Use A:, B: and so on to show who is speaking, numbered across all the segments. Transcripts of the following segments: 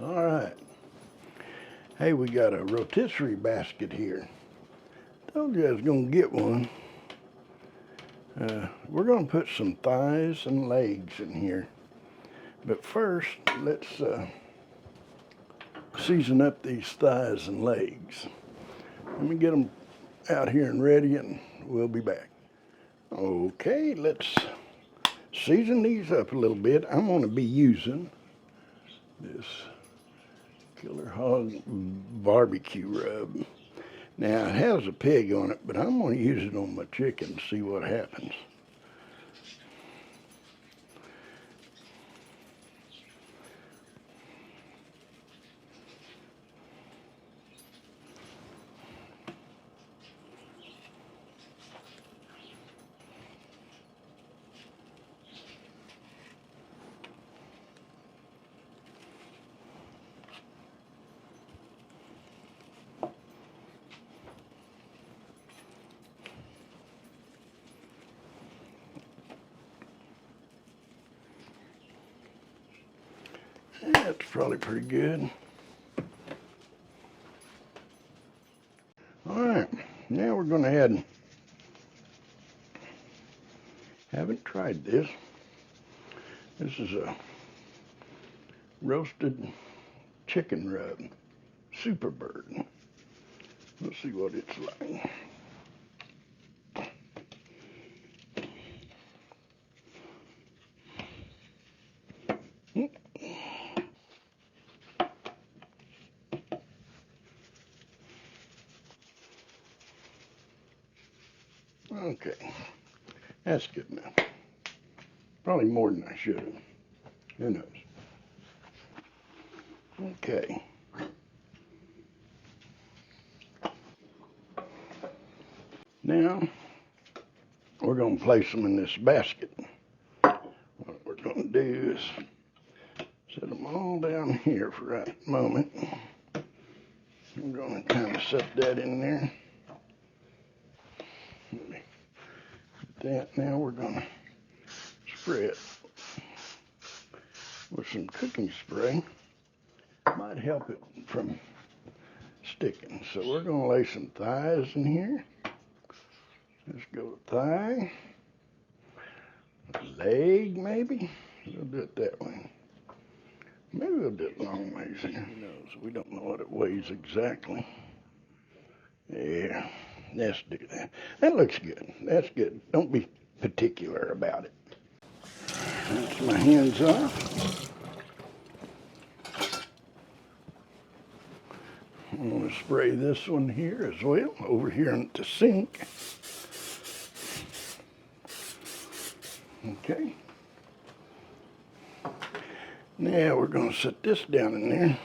A: All right. Hey, we got a rotisserie basket here. Told you I was gonna get one. We're gonna put some thighs and legs in here. But first, let's season up these thighs and legs. Let me get them out here and ready, and we'll be back. Okay, let's season these up a little bit. I'm gonna be using this Killer Hog barbecue rub. Now, it has a pig on it, but I'm going to use it on my chicken to see what happens. That's probably pretty good. All right, now we're going to add, haven't tried this. This is a roasted chicken rub, Super Bird. Let's see what it's like. Okay, that's good enough. Probably more than I should have. Who knows? Okay. Now, we're going to place them in this basket. What we're going to do is set them all down here for right moment. I'm going to kind of set that in there. That now we're going to spray it with some cooking spray. Might help it from sticking. So we're going to lay some thighs in here. Let's go to thigh. Leg, maybe. We'll do it that way. Maybe we'll do it long ways here. Who knows? We don't know what it weighs exactly. Yeah, let's do that. That looks good. That's good. Don't be particular about it. Rinse my hands off. I'm going to spray this one here as well, over here in the sink. Okay. Now we're going to set this down in there.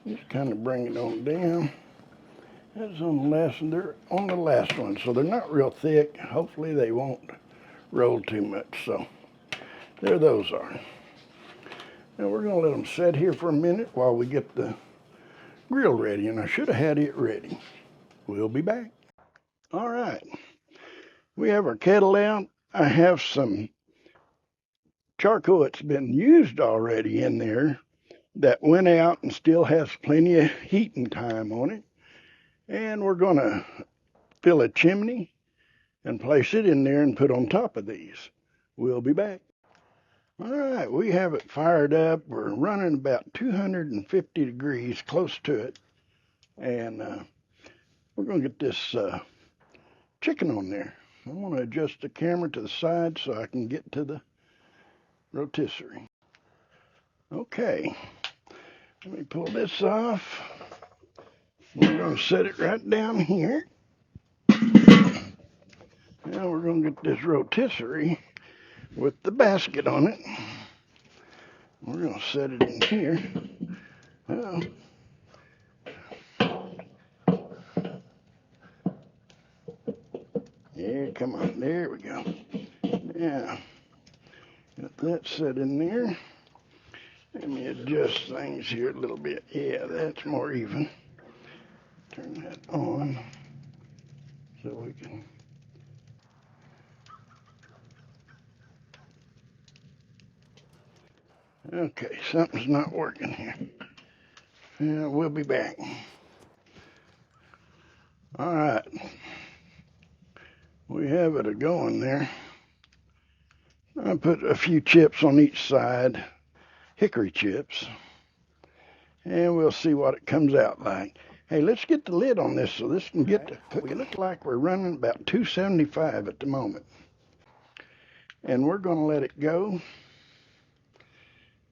A: Just kind of bring it on down. That's on the last one. They're on the last one, so they're not real thick. Hopefully they won't roll too much. So there those are. Now we're going to let them set here for a minute while we get the grill ready, and I should have had it ready. We'll be back. All right, we have our kettle out. I have some charcoal that's been used already in there that went out and still has plenty of heating time on it. And we're going to fill a chimney and place it in there and put on top of these. We'll be back. All right, we have it fired up. We're running about 250 degrees, close to it. And we're going to get this chicken on there. I'm going to adjust the camera to the side so I can get to the rotisserie. Okay, let me pull this off. We're going to set it right down here. Now we're going to get this rotisserie with the basket on it. We're going to set it in here. Well, yeah, come on, there we go. Now, got that set in there. Let me adjust things here a little bit. Yeah, that's more even. Turn that on so we can. Okay, something's not working here. Yeah, we'll be back. All right. We have it a-going there. I put a few chips on each side, hickory chips, and we'll see what it comes out like. Hey, let's get the lid on this so this can get to cooking. We look like we're running about 275 at the moment. And we're going to let it go.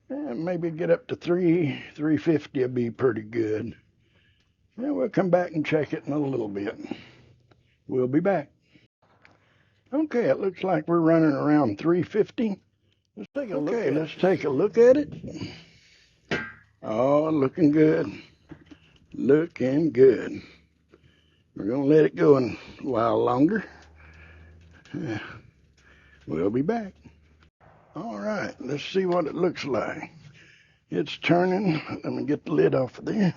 A: And maybe get up to 350 will be pretty good. And we'll come back and check it in a little bit. We'll be back. Okay, it looks like we're running around 350. Let's take a look. Okay, let's take a look at it. Oh, looking good. Looking good. We're going to let it go a while longer. We'll be back. All right, let's see what it looks like. It's turning. Let me get the lid off of there.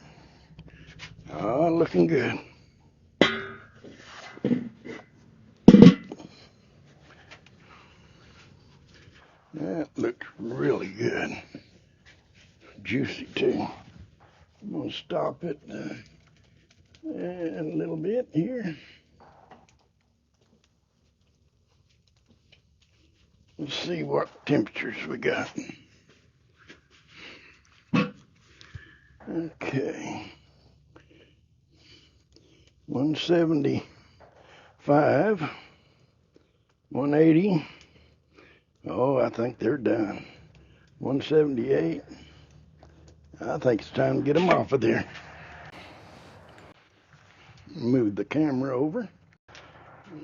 A: Oh, looking good. That looks really good. Juicy too. I'm going to stop it a little bit here. Let's see what temperatures we got. Okay. 175, 180. Oh, I think they're done. 178. I think it's time to get them off of there. Move the camera over.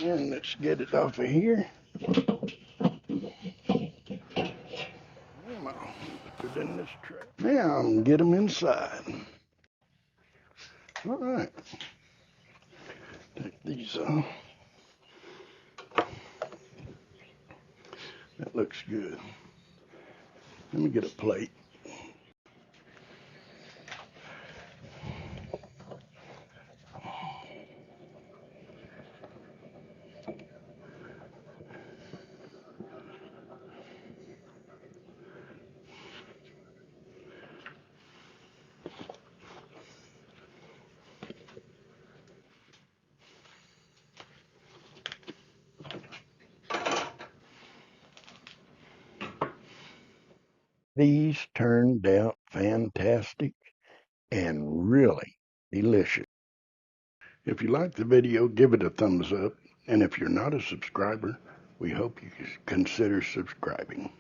A: And let's get it off of here. Come on, put it in this tray. Now I'm gonna get them inside. All right. Take these off. That looks good. Let me get a plate. These turned out fantastic and really delicious. If you like the video, give it a thumbs up. And if you're not a subscriber, we hope you consider subscribing.